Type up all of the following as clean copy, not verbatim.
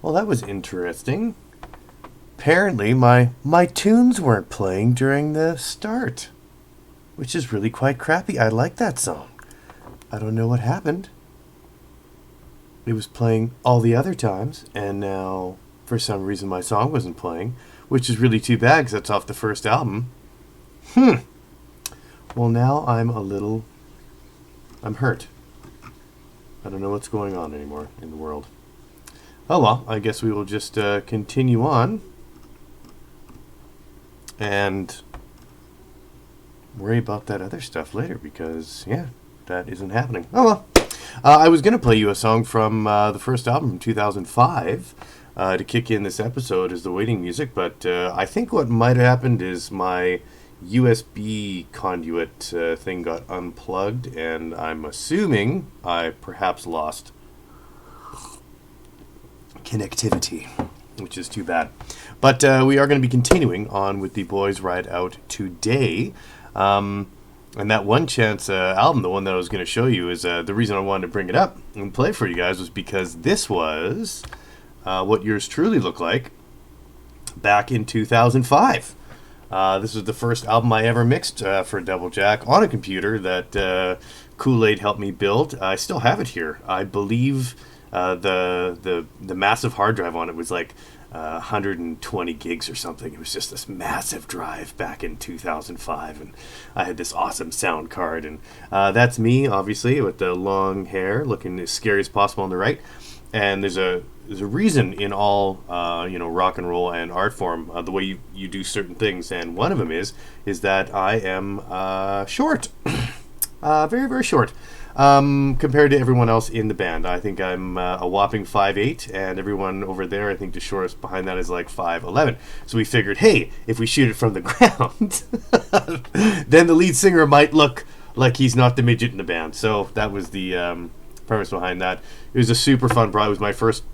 Well, that was interesting. Apparently, my tunes weren't playing during the start, which is really quite crappy. I like that song. I don't know what happened. It was playing all the other times, and now, for some reason, my song wasn't playing, which is really too bad because that's off the first album. Well, now I'm hurt. I don't know what's going on anymore in the world. Oh well, I guess we will just continue on and worry about that other stuff later because, yeah, that isn't happening. Oh, well. I was going to play you a song from the first album from 2005 to kick in this episode as the waiting music, but I think what might have happened is my USB conduit thing got unplugged, and I'm assuming I perhaps lost connectivity, which is too bad. But we are going to be continuing on with the Boys Ride Out today. And that One Chance album, the one that I was going to show you, is the reason I wanted to bring it up and play for you guys was because this was what yours truly looked like back in 2005. This was the first album I ever mixed for Double Jack on a computer that Kool-Aid helped me build. I still have it here. I believe the massive hard drive on it was like 120 gigs or something. It was just this massive drive back in 2005, and I had this awesome sound card, and that's me, obviously, with the long hair, looking as scary as possible on the right. And there's a reason in all rock and roll and art form the way you do certain things, and one of them is that I am short, very, very short. Compared to everyone else in the band. I think I'm a whopping 5'8", and everyone over there, I think the shortest behind that is like 5'11". So we figured, hey, if we shoot it from the ground, then the lead singer might look like he's not the midget in the band. So that was the premise behind that. It was a super fun project. It was my first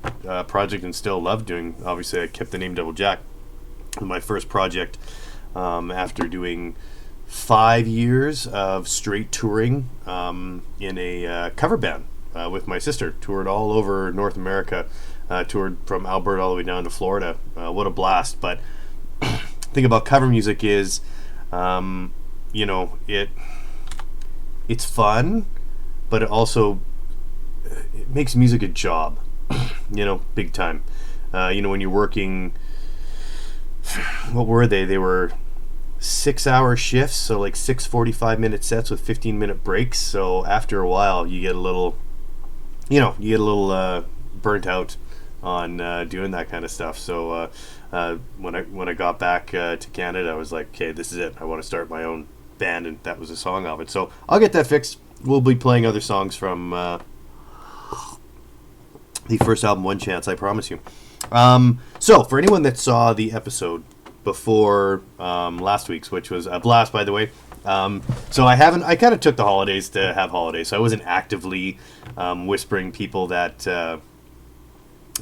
project and still love doing. Obviously, I kept the name Double Jack. My first project after doing 5 years of straight touring in a cover band with my sister. Toured all over North America, toured from Alberta all the way down to Florida. What a blast. But the thing about cover music is, it's fun, but it also it makes music a job, big time. When you're working, what were they? They were 6-hour shifts, so like 6 45-minute sets with 15-minute breaks. So after a while, you get a little burnt out on doing that kind of stuff. So when I got back to Canada, I was like, okay, this is it. I want to start my own band, and that was a song of it. So I'll get that fixed. We'll be playing other songs from the first album, One Chance, I promise you. So for anyone that saw the episode before last week's, which was a blast, by the way. So I kind of took the holidays to have holidays, so I wasn't actively whispering people that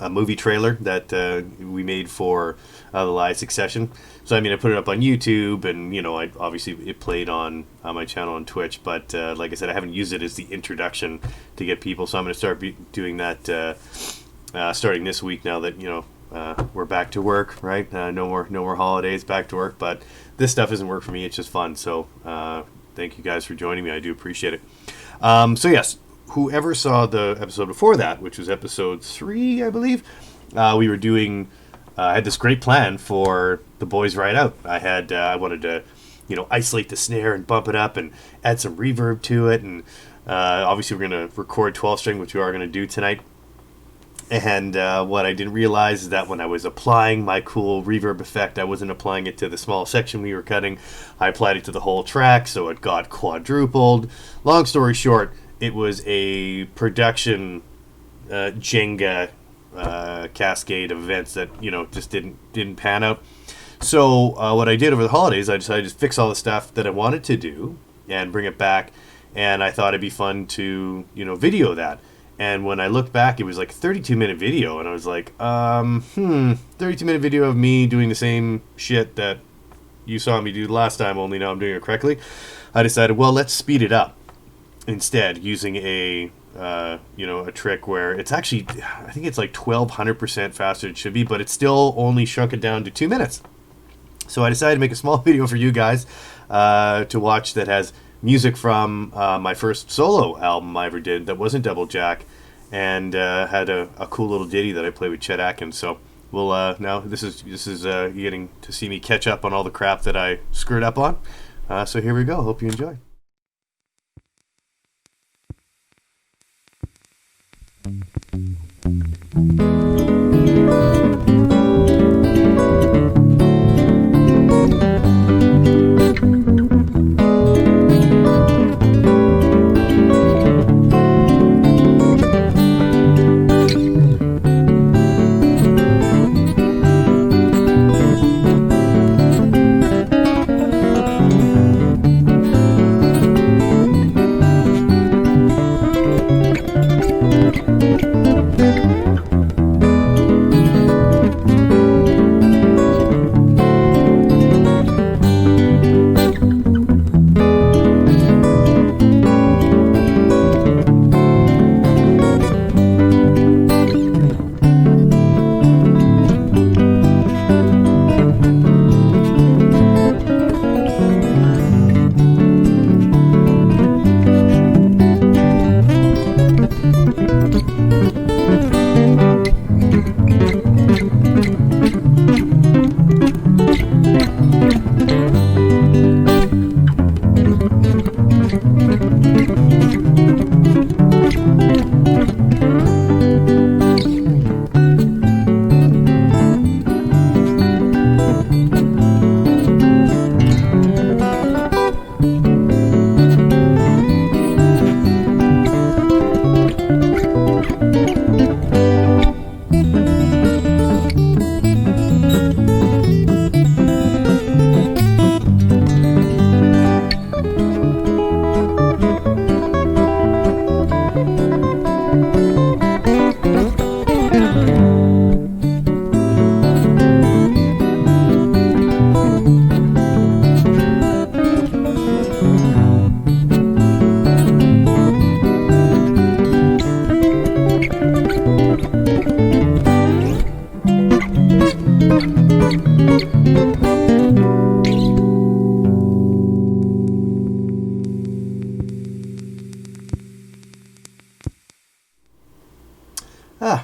a movie trailer that we made for the live Succession. So I put it up on YouTube, and it played on my channel on Twitch, but like I said, I haven't used it as the introduction to get people, so I'm going to start doing that starting this week now that we're back to work, right? No more holidays, back to work. But this stuff isn't work for me. It's just fun. So thank you guys for joining me. I do appreciate it. So yes, whoever saw the episode before that, which was episode 3, I believe, we were doing. I had this great plan for the Boys Ride Out. I wanted to, isolate the snare and bump it up and add some reverb to it, and obviously we're going to record 12-string, which we are going to do tonight. And what I didn't realize is that when I was applying my cool reverb effect, I wasn't applying it to the small section we were cutting. I applied it to the whole track, so it got quadrupled. Long story short, it was a production Jenga cascade of events that just didn't pan out. So what I did over the holidays, I decided to fix all the stuff that I wanted to do and bring it back. And I thought it'd be fun to video that. And when I looked back, it was like a 32-minute video, and I was like, 32-minute video of me doing the same shit that you saw me do last time, only now I'm doing it correctly. I decided, well, let's speed it up instead, using a trick where it's actually, I think it's like 1,200% faster than it should be, but it's still only shrunk it down to 2 minutes. So I decided to make a small video for you guys to watch that has music from my first solo album I ever did that wasn't Double Jack, and had a cool little ditty that I played with Chet Atkins. So we'll now this is you getting to see me catch up on all the crap that I screwed up on. So here we go. Hope you enjoy.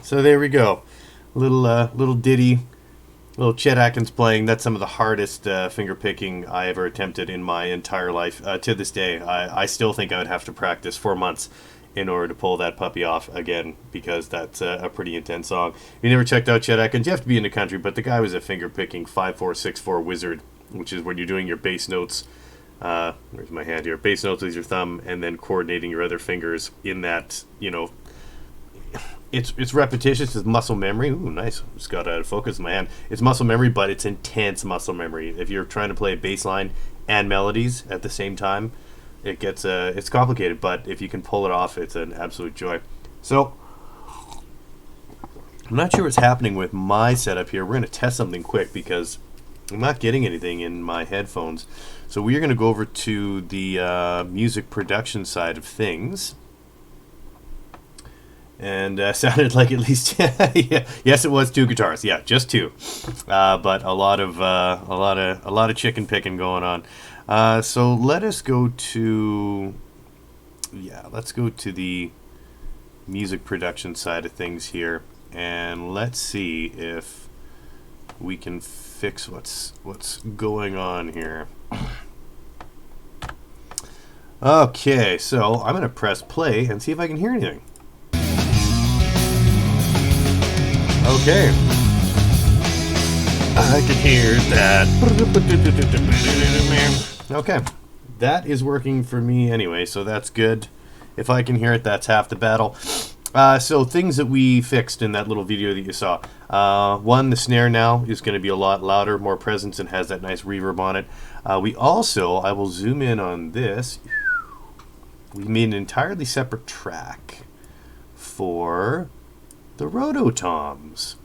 So there we go. Little ditty, little Chet Atkins playing. That's some of the hardest finger picking I ever attempted in my entire life. To this day, I still think I would have to practice 4 months in order to pull that puppy off again, because that's a pretty intense song. If you never checked out Chet Atkins, you have to be in the country, but the guy was a finger picking 5-4-6-4 wizard, which is when you're doing your bass notes. Where's my hand here? Bass notes with your thumb, and then coordinating your other fingers in that, it's repetitious. It's muscle memory. Ooh, nice. Just got out of focus in my hand. It's muscle memory, but it's intense muscle memory. If you're trying to play a bass line and melodies at the same time, it gets it's complicated, but if you can pull it off, it's an absolute joy. So I'm not sure what's happening with my setup here. We're going to test something quick because I'm not getting anything in my headphones. So we're going to go over to the music production side of things. And sounded like at least yeah, yes, it was 2 guitars. Yeah, just 2, but a lot of chicken picking going on. So let us go to let's go to the music production side of things here, and let's see if we can fix what's going on here. Okay, so I'm gonna press play and see if I can hear anything. Okay. I can hear that. Okay. That is working for me anyway, so that's good. If I can hear it, that's half the battle. So things that we fixed in that little video that you saw. One, the snare now is going to be a lot louder, more presence, and has that nice reverb on it. We also, I will zoom in on this, we made an entirely separate track for the rototoms.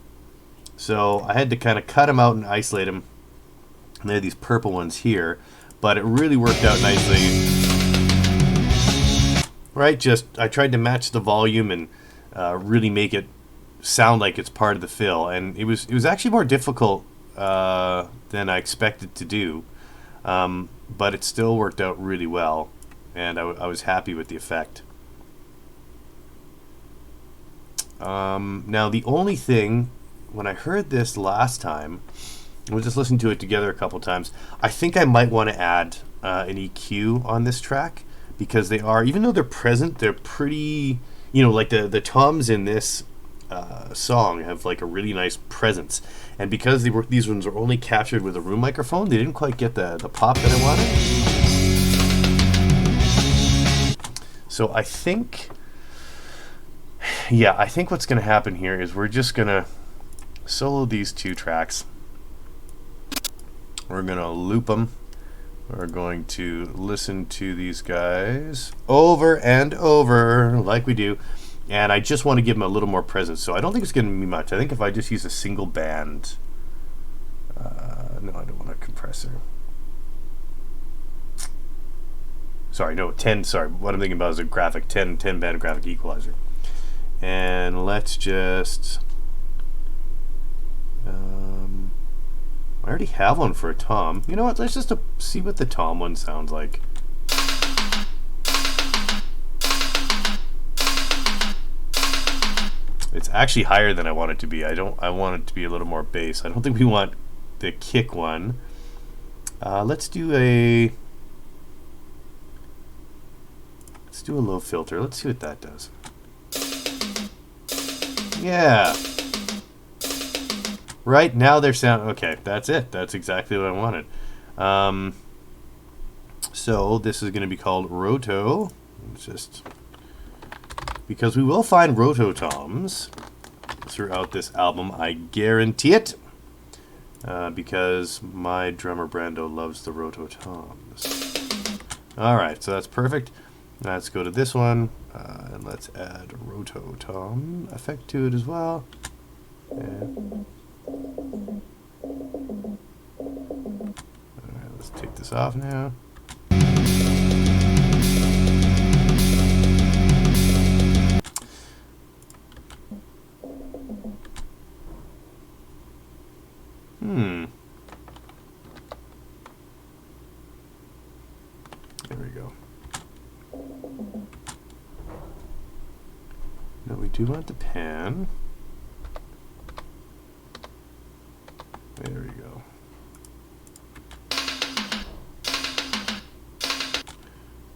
So I had to kind of cut them out and isolate them. And they had these purple ones here, but it really worked out nicely. Right, just I tried to match the volume and really make it sound like it's part of the fill, and it was actually more difficult than I expected to do, but it still worked out really well, and I was happy with the effect. Now the only thing, when I heard this last time, we just listened to it together a couple times, I think I might want to add an EQ on this track, because they are, even though they're present, they're pretty, like the toms in this song have like a really nice presence, and because these ones are only captured with a room microphone, they didn't quite get the pop that I wanted. So I think what's going to happen here is we're just going to solo these 2 tracks. We're going to loop them. We're going to listen to these guys over and over like we do. And I just want to give them a little more presence. So I don't think it's going to be much. I think if I just use a single band... no, I don't want a compressor. Sorry, no, 10. Sorry, what I'm thinking about is a graphic 10 band graphic equalizer. And let's just... I already have one for a tom. You know what? Let's just see what the tom one sounds like. It's actually higher than I want it to be. I want it to be a little more bass. I don't think we want the kick one. Let's do a low filter. Let's see what that does. Yeah. Right now they're okay, that's it. That's exactly what I wanted. So this is going to be called Roto. It's just because we will find rototoms throughout this album, I guarantee it. Because my drummer Brando loves the rototoms. Alright, so that's perfect. Let's go to this one, and let's add a rototom effect to it as well. And alright, let's take this off now. There we go. Now we do want the pan. There we go.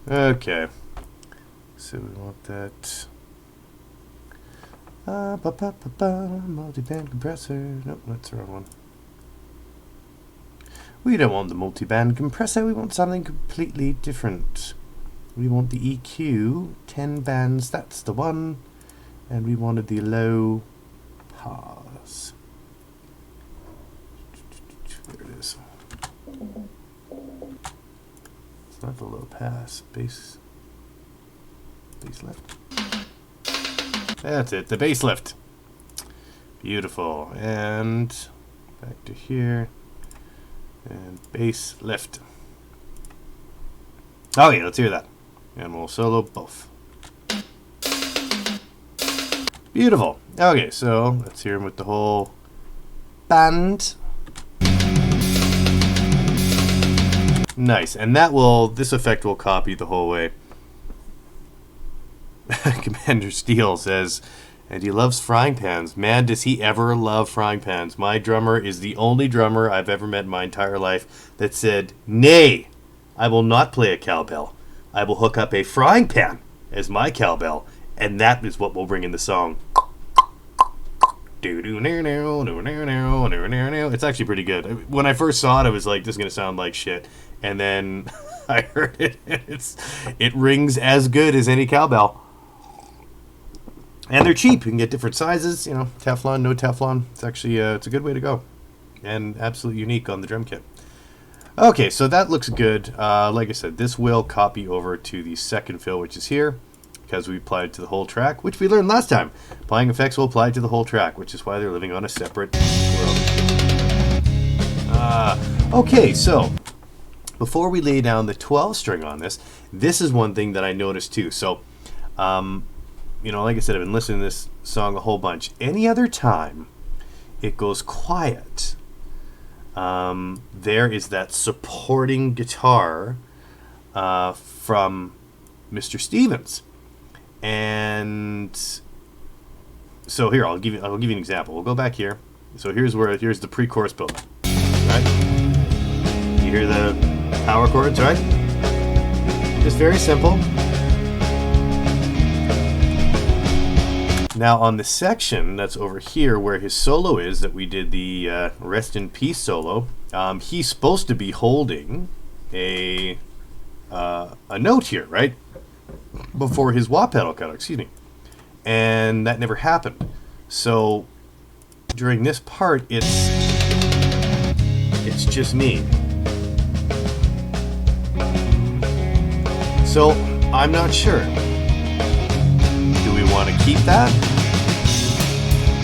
Okay. So we want that. Multi-band compressor. Nope, that's the wrong one. We don't want the multi-band compressor. We want something completely different. We want the EQ, 10 bands. That's the one. And we wanted the low pass. There it is. It's not the low pass. Bass lift. That's it, the bass lift. Beautiful. And back to here. And bass lift. Okay, let's hear that. And we'll solo both. Beautiful. Okay, so let's hear him with the whole band. Nice. And this effect will copy the whole way. Commander Steele says, and he loves frying pans. Man, does he ever love frying pans. My drummer is the only drummer I've ever met in my entire life that said, nay, I will not play a cowbell. I will hook up a frying pan as my cowbell, and that is what will bring in the song. It's actually pretty good. When I first saw it, I was like, this is going to sound like shit. And then I heard it, and it rings as good as any cowbell. And they're cheap. You can get different sizes, Teflon, no Teflon. It's actually, it's a good way to go. And absolutely unique on the drum kit. Okay, so that looks good. Like I said, this will copy over to the second fill, which is here, because we applied it to the whole track, which we learned last time. Applying effects will apply to the whole track, which is why they're living on a separate world. Okay, so before we lay down the 12 string on this is one thing that I noticed too. So, like I said, I've been listening to this song a whole bunch. Any other time it goes quiet, there is that supporting guitar from Mr. Stevens. And so here, I'll give you an example. We'll go back here. So here's the pre-chorus build. Right? You hear the power chords, right? Just very simple. Now on the section that's over here where his solo is, that we did the Rest in Peace solo, he's supposed to be holding a note here, right? Before his wah pedal cut, excuse me. And that never happened. So during this part, it's just me. So I'm not sure. Do we want to keep that?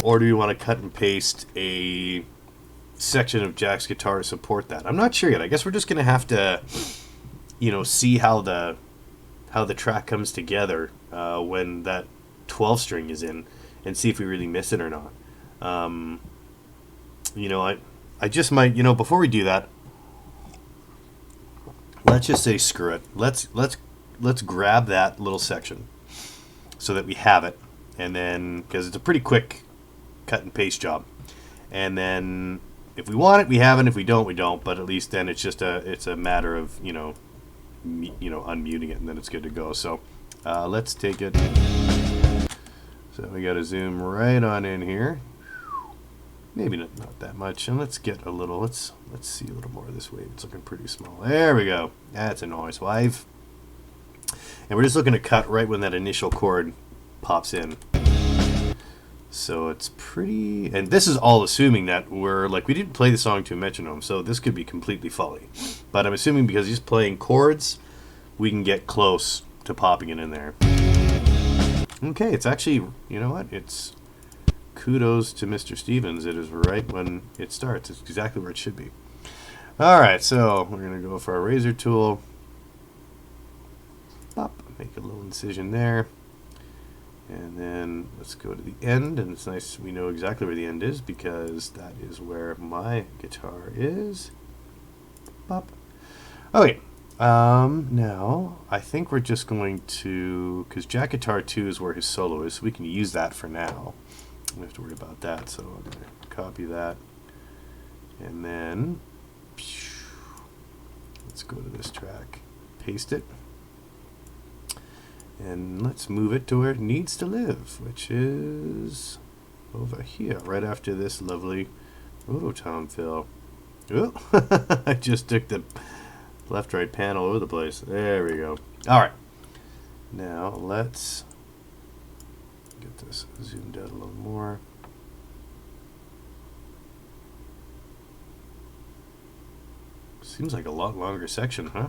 Or do we want to cut and paste a section of Jack's guitar to support that? I'm not sure yet. I guess we're just going to have to, see how the track comes together when that 12 string is in, and see if we really miss it or not. I just might, before we do that, let's just say screw it. Let's grab that little section so that we have it, and then, because it's a pretty quick cut and paste job, and then if we want it, we have it. If we don't, we don't. But at least then it's a matter of unmuting it, and then it's good to go. So let's take it. So we got to zoom right on in here. Maybe not that much, and let's get a little. Let's see a little more of this wave. It's looking pretty small. There we go. That's a nice wave. And we're just looking to cut right when that initial chord pops in. So it's pretty, and this is all assuming that we didn't play the song to a metronome, so this could be completely folly. But I'm assuming because he's playing chords, we can get close to popping it in there. Okay, it's actually, you know what? It's kudos to Mr. Stevens. It is right when it starts. It's exactly where it should be. All right, so we're going to go for our razor tool. Pop, make a little incision there. And then let's go to the end, and it's nice we know exactly where the end is because that is where my guitar is. Pop. Okay, now I think we're just going to, because Jack Guitar 2 is where his solo is, so we can use that for now. We don't have to worry about that, so I'm going to copy that And then let's go to this track, paste it, and let's move it to where it needs to live, which is over here, right after this lovely Rototom fill. Oh, I just took the left-right pan all over the place. There we go. All right. Now let's get this zoomed out a little more. Seems like a lot longer section, huh?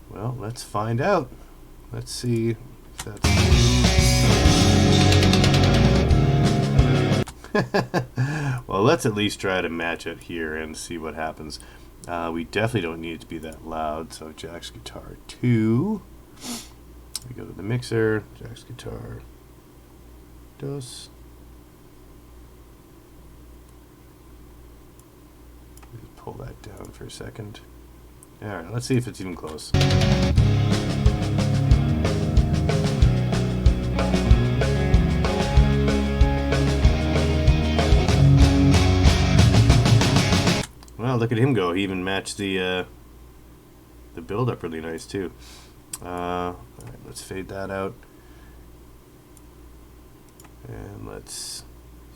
Well, let's find out. Let's see if that's... Well, let's at least try to match it here and see what happens. We definitely don't need it to be that loud, so Jack's guitar 2. We go to the mixer, Jack's guitar dos. Pull that down for a second. Alright, let's see if it's even close. Well, look at him go. He even matched the build up really nice too. Alright, let's fade that out. And let's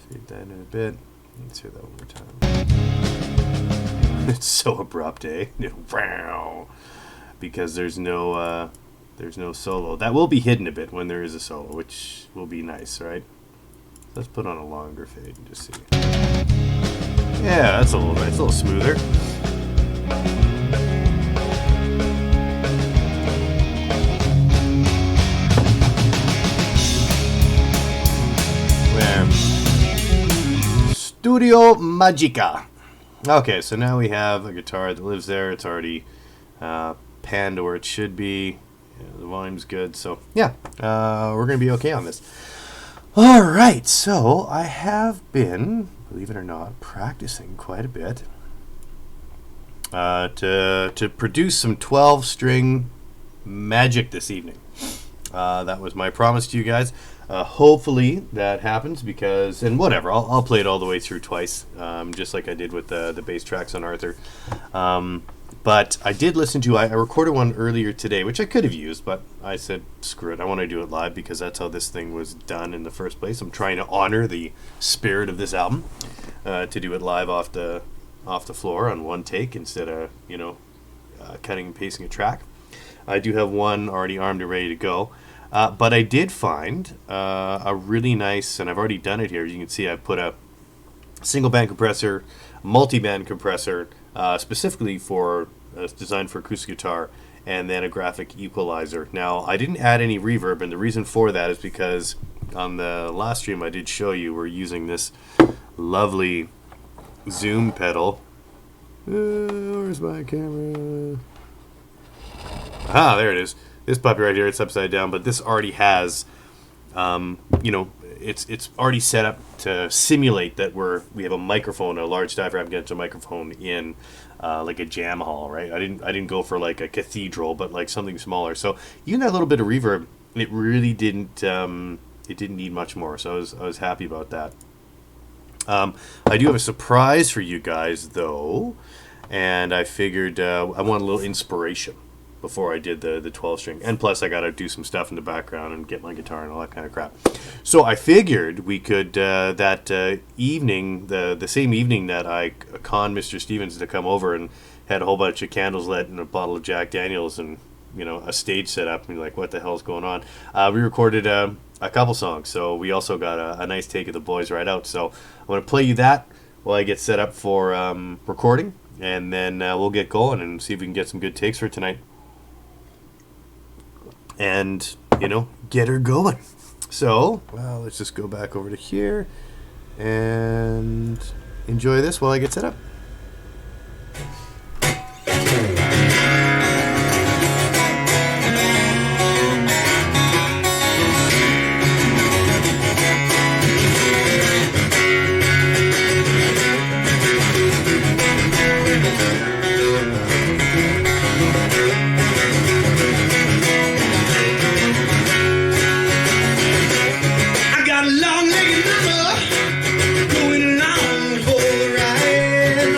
fade that in a bit. Let's hear that one more time. It's so abrupt, eh? Because there's no solo. That will be hidden a bit when there is a solo, which will be nice, right? Let's put on a longer fade and just see. Yeah, that's a little nice, a little smoother. Studio Magica. Okay, so now we have a guitar that lives there. It's already panned to where it should be. Yeah, the volume's good, so yeah, we're going to be okay on this. All right, so I have been, believe it or not, practicing quite a bit to produce some 12-string magic this evening. That was my promise to you guys. Hopefully that happens because, and whatever, I'll play it all the way through twice, just like I did with the bass tracks on Arthur. But I did listen to, I recorded one earlier today, which I could have used, but I said, screw it, I want to do it live because that's how this thing was done in the first place. I'm trying to honor the spirit of this album, to do it live off the floor on one take instead of, cutting and pasting a track. I do have one already armed and ready to go. But I did find a really nice, and I've already done it here. You can see I've put a single band compressor, multi-band compressor, specifically for designed for acoustic guitar, and then a graphic equalizer. Now, I didn't add any reverb, and the reason for that is because on the last stream I did show you we're using this lovely zoom pedal. Where's my camera? Ah, there it is. This puppy right here, it's upside down, but this already has, it's already set up to simulate that we have a microphone, a large diaphragm against a microphone in like a jam hall, right? I didn't go for like a cathedral, but like something smaller. So even that little bit of reverb, it really didn't need much more. So I was happy about that. I do have a surprise for you guys though, and I figured I want a little inspiration before I did the 12-string. And plus, I got to do some stuff in the background and get my guitar and all that kind of crap. So I figured we could, that evening, the same evening that I conned Mr. Stevens to come over and had a whole bunch of candles lit and a bottle of Jack Daniels and, a stage set up, and you're like, what the hell's going on? We recorded a couple songs, so we also got a nice take of the boys right out. So I'm going to play you that while I get set up for recording, and then we'll get going and see if we can get some good takes for tonight. And, get her going. So, well, let's just go back over to here and enjoy this while I get set up. Long-legged mama going along for the ride.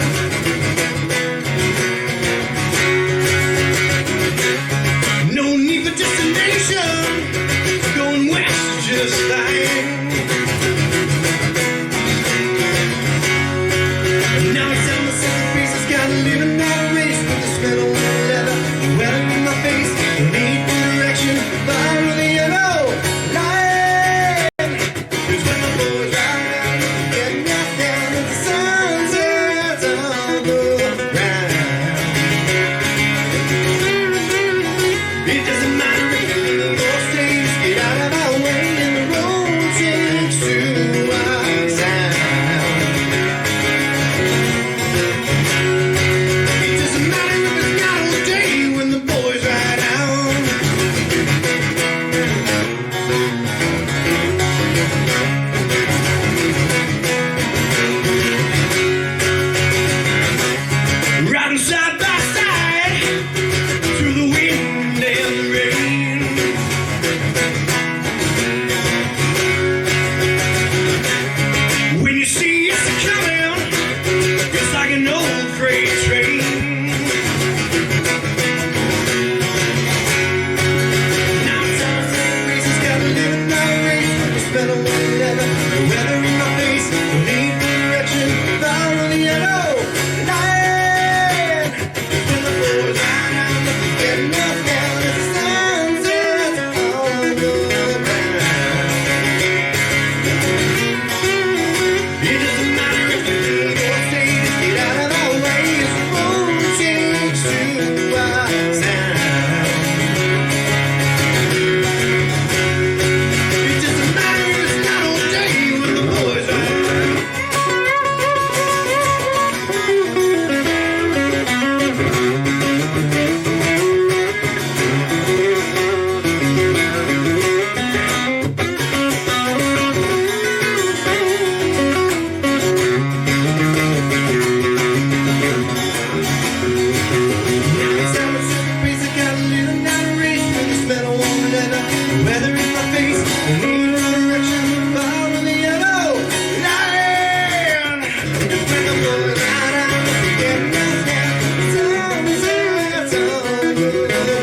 Weather in my face, the need for direction, fire in the yellow line. When the boys ride out, getting us down, time is out on your line.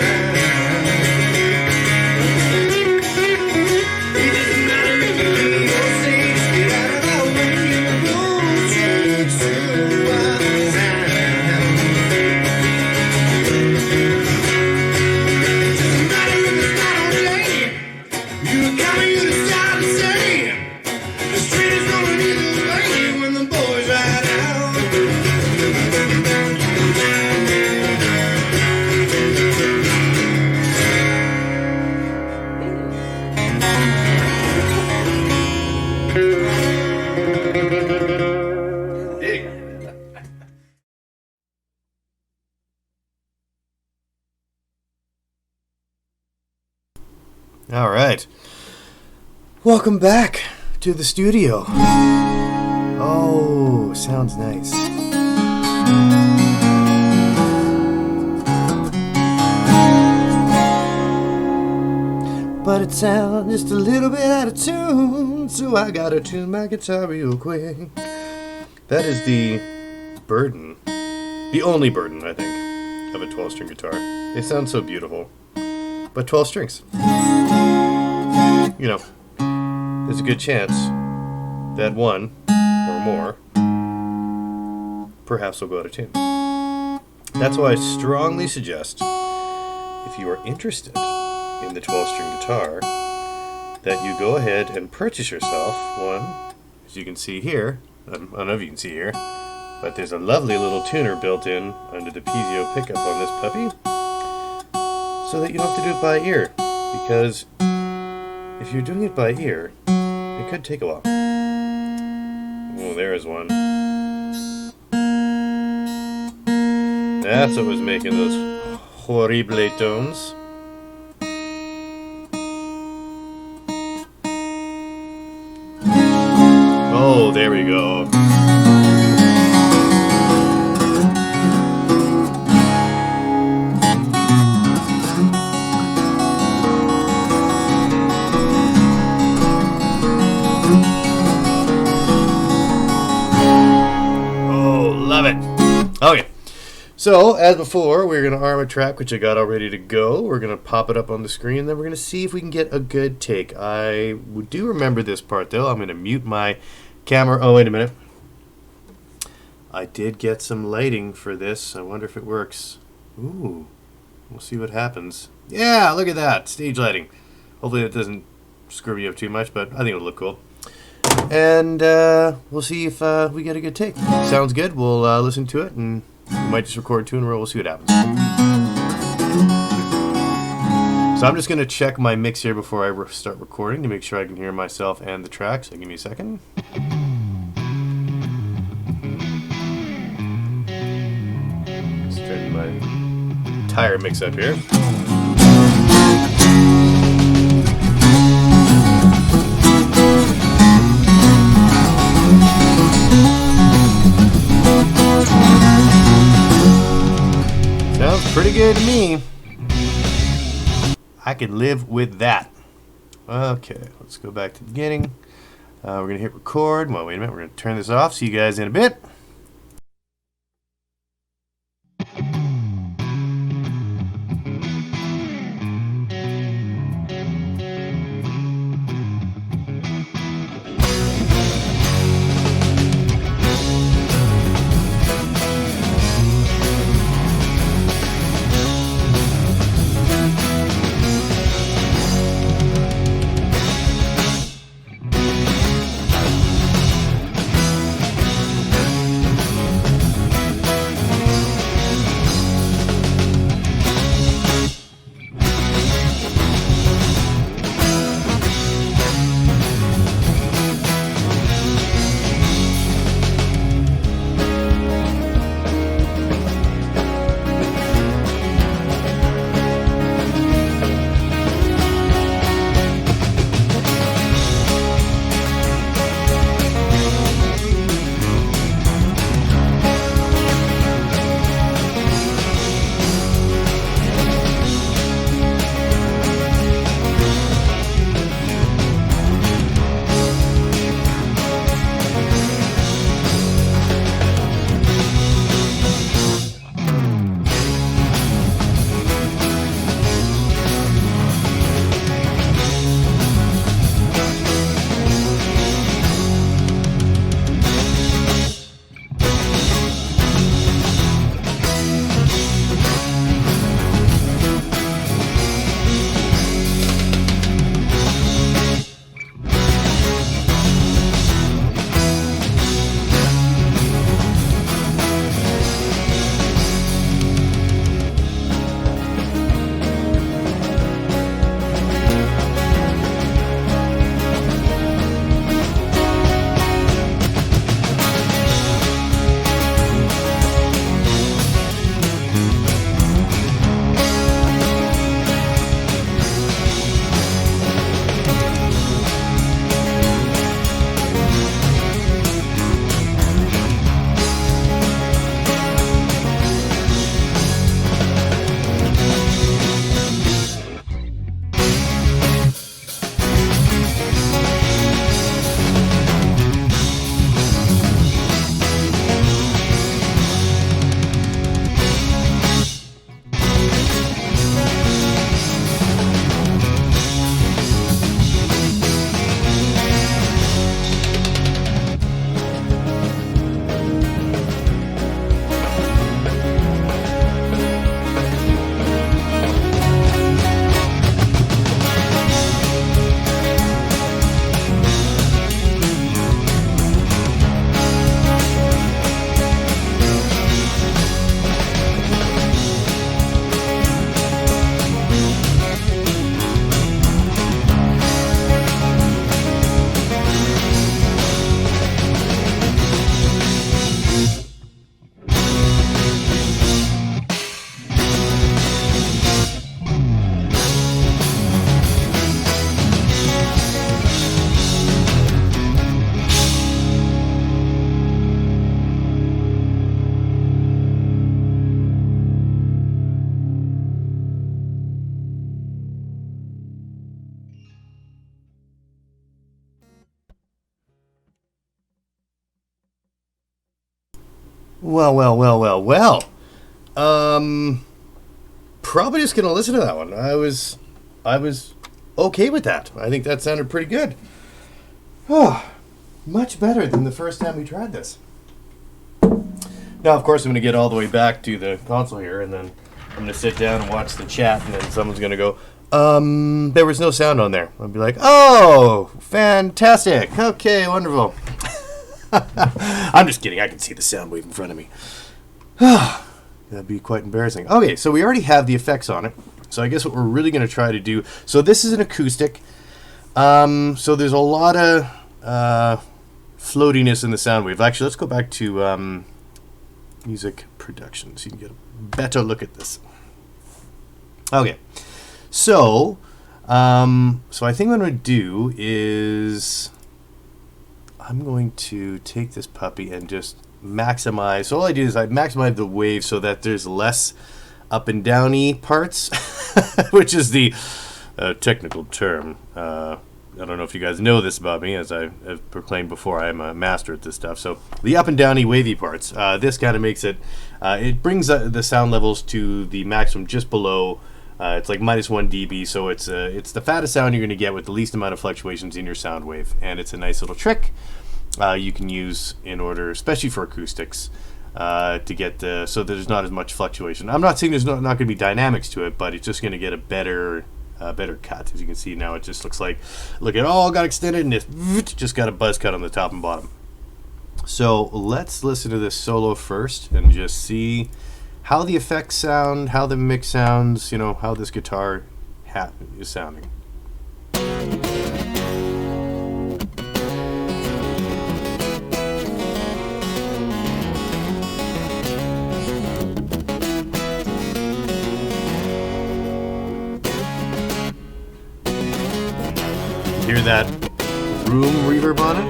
It doesn't matter if you leave or stay, just get out of our way, and the road takes you out of town. All right. Welcome back to the studio. Oh, sounds nice. But it sounds just a little bit out of tune, so I gotta tune my guitar real quick. That is the burden, the only burden, I think, of a 12-string guitar. They sound so beautiful. But 12 strings. You know, there's a good chance that one or more perhaps will go out of tune. That's why I strongly suggest, if you are interested in the 12-string guitar, that you go ahead and purchase yourself one. As you can see here, I don't know if you can see here, but there's a lovely little tuner built in under the piezo pickup on this puppy, so that you don't have to do it by ear, because if you're doing it by ear, it could take a while. Oh, there is one. That's what was making those horrible tones. Oh, there we go. Okay, so as before, we're going to arm a track, which I got all ready to go. We're going to pop it up on the screen, then we're going to see if we can get a good take. I do remember this part, though. I'm going to mute my camera. Oh, wait a minute. I did get some lighting for this. I wonder if it works. Ooh, we'll see what happens. Yeah, look at that, stage lighting. Hopefully it doesn't screw me up too much, but I think it'll look cool. And we'll see if we get a good take. Sounds good. We'll listen to it, and we might just record two in a row. We'll see what happens. So I'm just going to check my mix here before I start recording to make sure I can hear myself and the track. So give me a second. Let's turn my entire mix up here. Sounds pretty good to me. I could live with that. Okay, let's go back to the beginning. We're going to hit record. Well, wait a minute. We're going to turn this off. See you guys in a bit. Well, well, well, well, well. Probably just gonna listen to that one. I was okay with that. I think that sounded pretty good. Oh, much better than the first time we tried this. Now, of course, I'm gonna get all the way back to the console here, and then I'm gonna sit down and watch the chat, and then someone's gonna go, there was no sound on there. I'll be like, oh, fantastic. Okay, wonderful. I'm just kidding. I can see the sound wave in front of me. That'd be quite embarrassing. Okay, so we already have the effects on it. So I guess what we're really going to try to do... So this is an acoustic. So there's a lot of floatiness in the sound wave. Actually, let's go back to music production so you can get a better look at this. Okay. So I think what I'm going to do is... I'm going to take this puppy and just maximize. So all I do is I maximize the wave so that there's less up and downy parts, which is the technical term. I don't know if you guys know this about me, as I've proclaimed before, I'm a master at this stuff. So the up and downy wavy parts, this kind of makes it, it brings the sound levels to the maximum just below. It's like -1 dB, so it's the fattest sound you're going to get with the least amount of fluctuations in your sound wave, and it's a nice little trick you can use in order, especially for acoustics, to get so there's not as much fluctuation. I'm not saying there's not going to be dynamics to it, but it's just going to get a better cut. As you can see now, it just looks like, look, it all got extended, and it just got a buzz cut on the top and bottom. So let's listen to this solo first and just see how the effects sound, how the mix sounds, how this guitar is sounding. Hear that room reverb on it?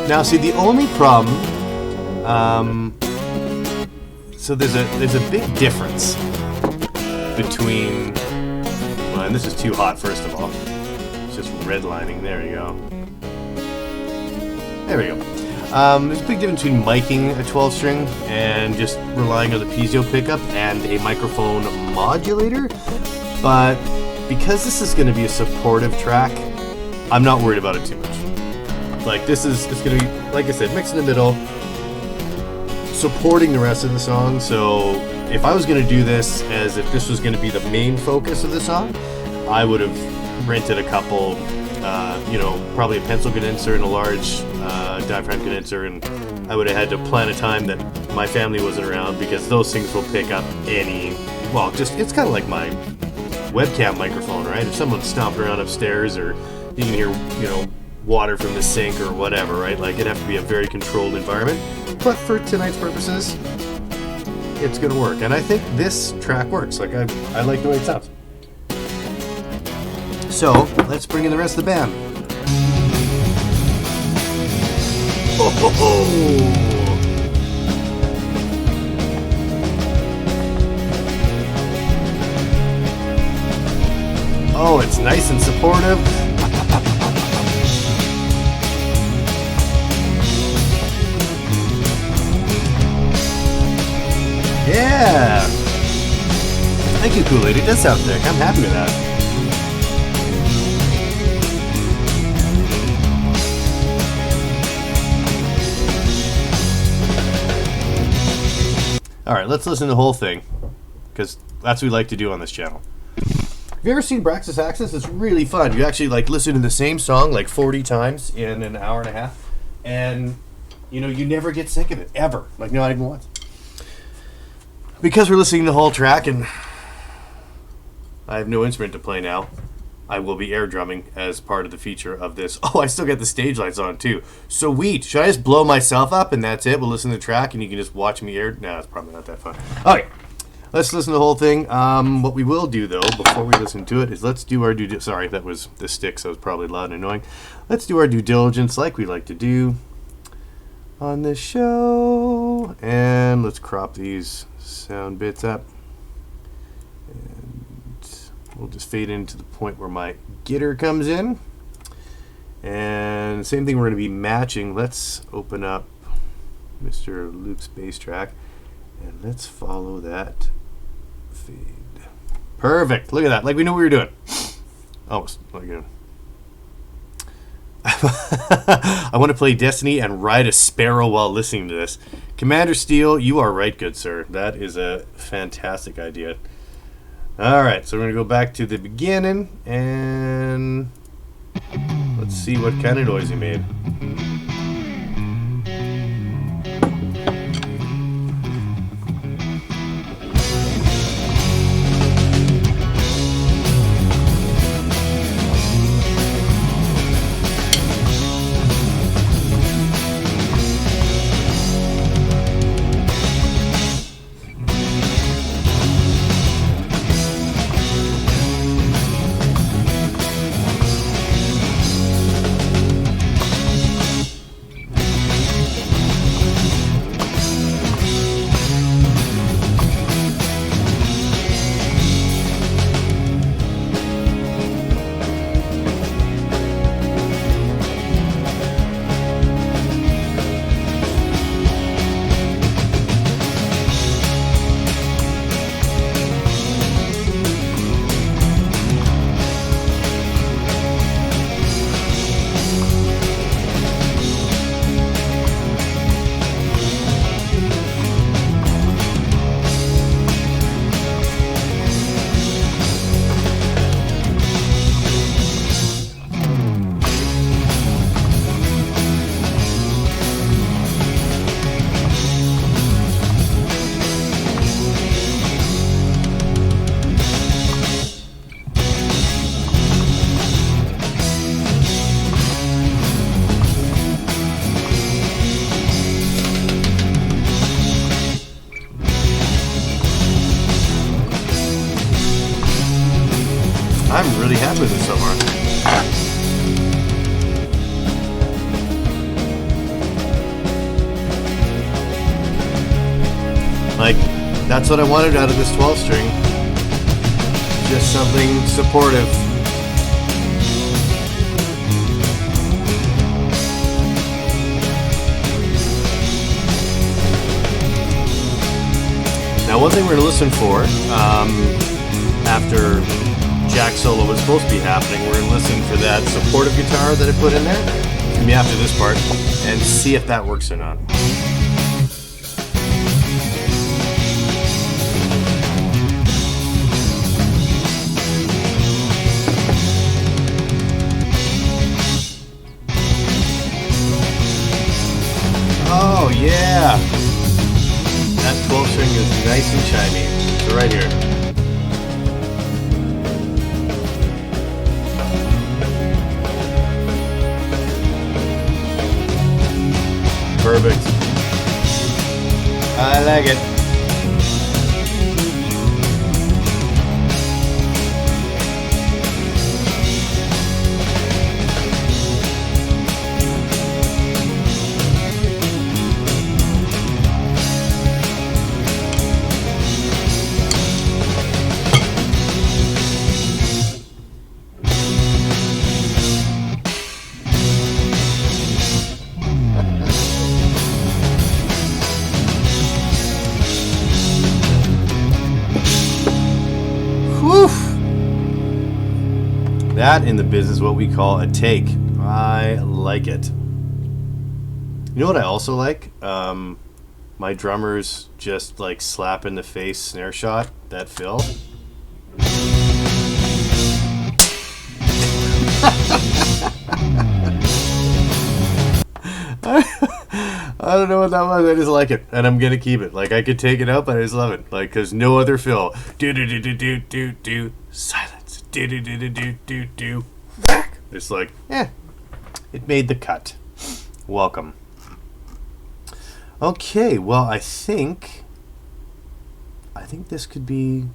Now, see, the only problem, so there's a big difference between, well, and this is too hot, first of all. It's just redlining. There you go. There we go. There's a big difference between miking a 12-string and just relying on the piezo pickup and a microphone modulator. But because this is going to be a supportive track, I'm not worried about it too much. Like, it's going to be, like I said, mixed in the middle, supporting the rest of the song. So if I was going to do this as if this was going to be the main focus of the song, I would have rented a couple, probably a pencil condenser and a large diaphragm condenser, and I would have had to plan a time that my family wasn't around, because those things will pick up it's kind of like my webcam microphone, right? If someone's stomping around upstairs, or you can hear, water from the sink or whatever, right? Like, it'd have to be a very controlled environment. But for tonight's purposes, it's gonna work. And I think this track works. Like, I like the way it sounds. So, let's bring in the rest of the band. Ho, ho, ho. Oh, it's nice and supportive. Yeah! Thank you, Kool-Aid. It does sound thick. I'm happy with that. Alright, let's listen to the whole thing, because that's what we like to do on this channel. Have you ever seen BraxxisAxes? It's really fun. You actually listen to the same song 40 times in an hour and a half, and you never get sick of it, ever. Not even once. Because we're listening to the whole track, and I have no instrument to play now, I will be air drumming as part of the feature of this. Oh, I still got the stage lights on too. Sweet. Should I just blow myself up and that's it? We'll listen to the track and you can just watch me air. No, it's probably not that fun. Okay. Let's listen to the whole thing. What we will do, though, before we listen to it, is let's do our sorry, that was the stick, so it was probably loud and annoying. Let's do our due diligence like we like to do on this show. And let's crop these sound bits up. And we'll just fade into the point where my gitter comes in. And same thing, we're going to be matching. Let's open up Mr. Luke's bass track. And let's follow that fade. Perfect. Look at that. Like we knew what we were doing. Almost. Like, I want to play Destiny and ride a sparrow while listening to this. Commander Steel, you are right, good sir. That is a fantastic idea. All right, so we're going to go back to the beginning and let's see what kind of noise he made. I'm really happy with this so far. Like, that's what I wanted out of this 12 string. Just something supportive. Now, one thing we're going to listen for, after Jack solo was supposed to be happening, we're going to listen for that supportive guitar that I put in there. It's going to be after this part, and see if that works or not. Oh yeah! That 12 string is nice and shiny. So right here. Perfect. I like it. That in the business is what we call a take. I like it. You know what I also like? My drummers just like slap in the face snare shot, that fill. I don't know what that was. I just like it, and I'm gonna keep it. Like I could take it out, but I just love it. Like because no other fill. Do do do do do do do. Silence. Do do do do do do do. Back. It's like, it made the cut. Welcome. Okay. Well, I think this could be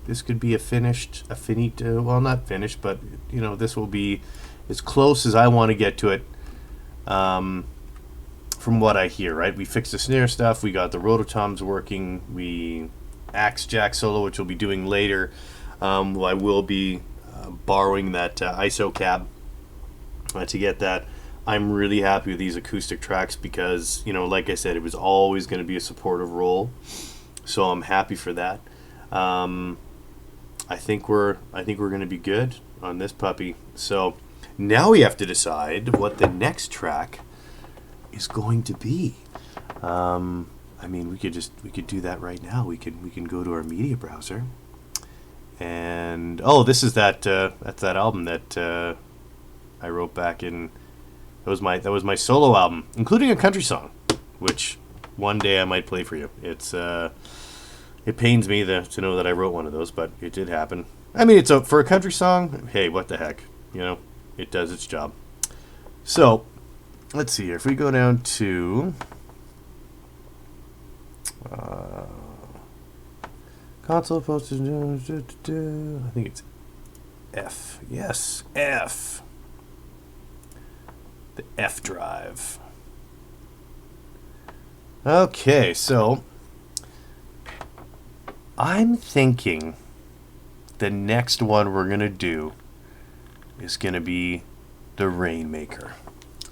a finito. Well, not finished, but you know, this will be as close as I want to get to it. From what I hear, right? We fixed the snare stuff. We got the rototoms working. We axed Jack solo, which we'll be doing later. I will be borrowing that ISO cab to get that. I'm really happy with these acoustic tracks because, you know, like I said, it was always going to be a supportive role. So I'm happy for that. I think we're going to be good on this puppy. So now we have to decide what the next track is going to be. I mean, we could do that right now. We can go to our media browser, and this is that's that album that I wrote back in. That was my solo album, including a country song, which one day I might play for you. It pains me to know that I wrote one of those, but it did happen. I mean, for a country song. Hey, what the heck? You know, it does its job. So, let's see here. If we go down to console posted, I think it's F. Yes, F. The F drive. Okay, so I'm thinking the next one we're going to do is going to be the RainMaker.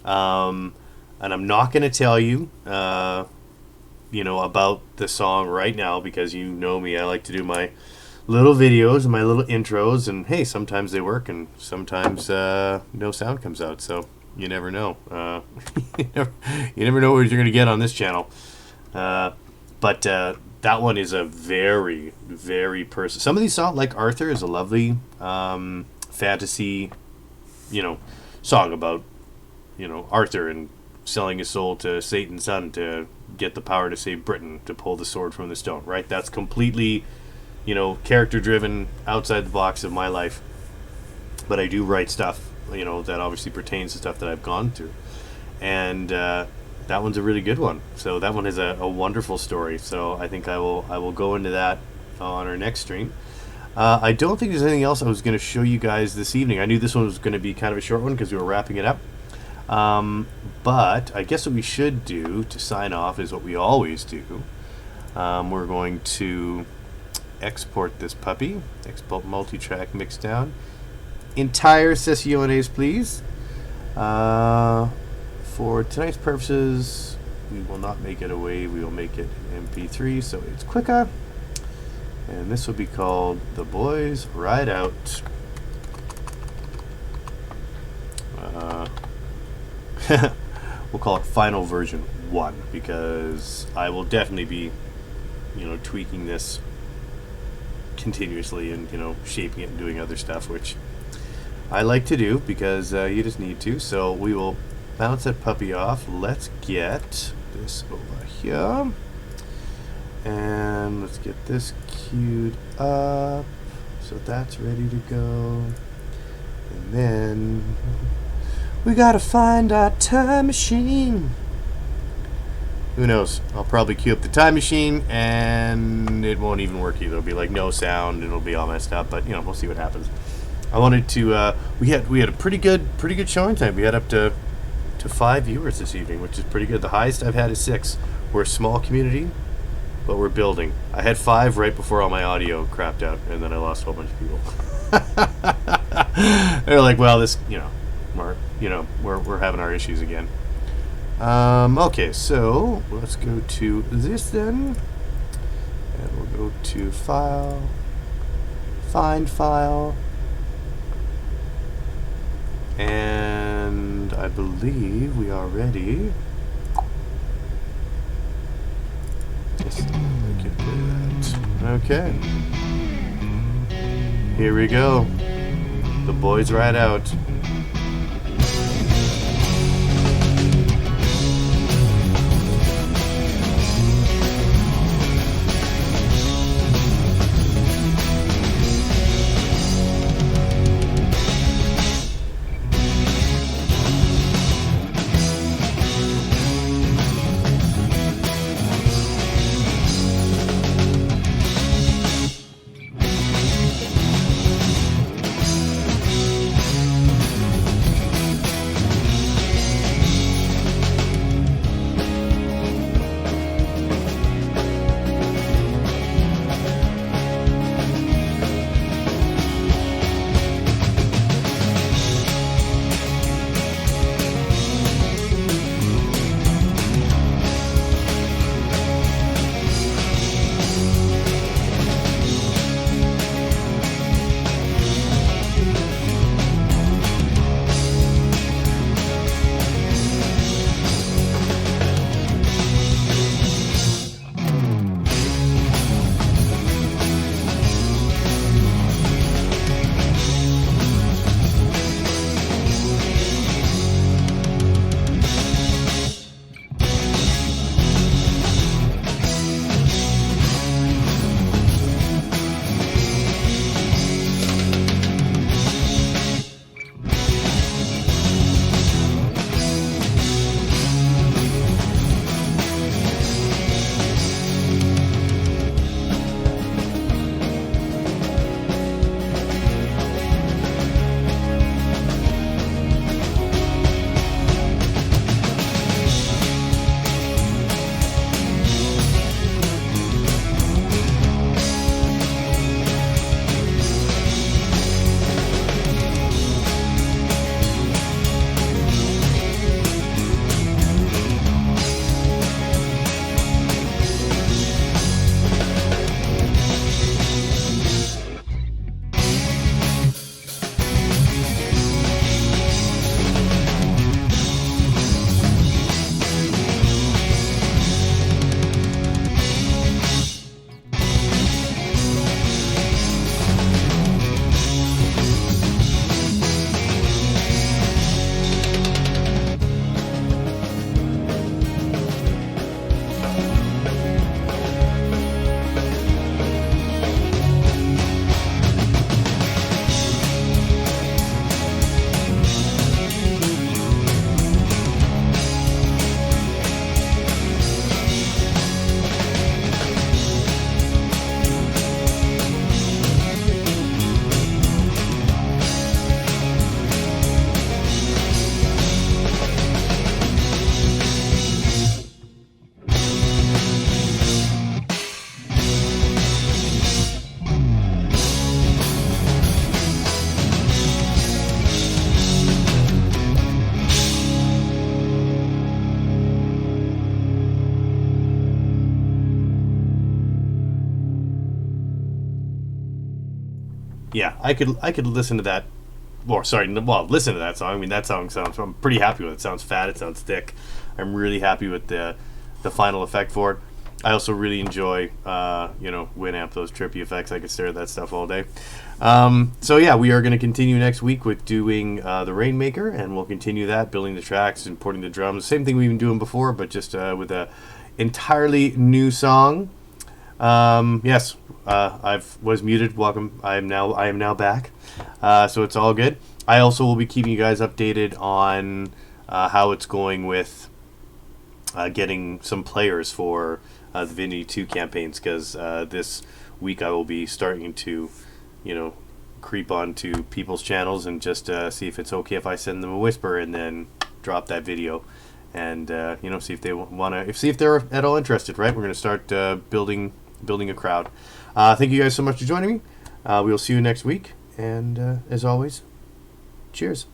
And I'm not going to tell you, about the song right now because you know me. I like to do my little videos and my little intros, and hey, sometimes they work and sometimes no sound comes out. So you never know. You never know what you're going to get on this channel. But that one is a very, very personal. Some of these songs, like Arthur, is a lovely fantasy, song about, Arthur and selling his soul to Satan's son to get the power to save Britain, to pull the sword from the stone, right? That's completely, character-driven, outside the box of my life. But I do write stuff, that obviously pertains to stuff that I've gone through. And that one's a really good one. So that one is a wonderful story. So I think I will go into that on our next stream. I don't think there's anything else I was going to show you guys this evening. I knew this one was going to be kind of a short one because we were wrapping it up. But I guess what we should do to sign off is what we always do. We're going to export this puppy. Export multi-track mixdown. Entire sesiones, please. For tonight's purposes, we will not make it a WAV. We will make it an MP3, so it's quicker. And this will be called The Boys Ride Out. We'll call it Final Version 1 because I will definitely be, tweaking this continuously and, shaping it and doing other stuff, which I like to do because you just need to. So we will bounce that puppy off. Let's get this over here. And let's get this queued up. So that's ready to go. And then we gotta find our time machine. Who knows? I'll probably queue up the time machine and it won't even work either. It'll be like no sound and it'll be all messed up, but we'll see what happens. I wanted to we had a pretty good showing time. We had up to 5 viewers this evening, which is pretty good. The highest I've had is 6. We're a small community, but we're building. I had 5 right before all my audio crapped out, and then I lost a whole bunch of people. They're like, well, this, we're having our issues again. Okay, so let's go to this then, and we'll go to File, Find File, and I believe we are ready. Okay. Here we go. The Boys Ride Out. yeah, I could listen to that. Or sorry, well, listen to that song. I mean, that song sounds. I'm pretty happy with it. It sounds fat. It sounds thick. I'm really happy with the final effect for it. I also really enjoy, Winamp, those trippy effects. I could stare at that stuff all day. So yeah, we are going to continue next week with doing the RainMaker, and we'll continue that, building the tracks, importing the drums. Same thing we've been doing before, but just with a entirely new song. Yes, I was muted. Welcome. I am now back. So it's all good. I also will be keeping you guys updated on how it's going with getting some players for the Divinity 2 campaigns, because this week I will be starting to, creep onto people's channels and just see if it's okay if I send them a whisper and then drop that video, and see if they see if they're at all interested. Right, we're going to start building a crowd. Thank you guys so much for joining me. We'll see you next week, and as always, cheers.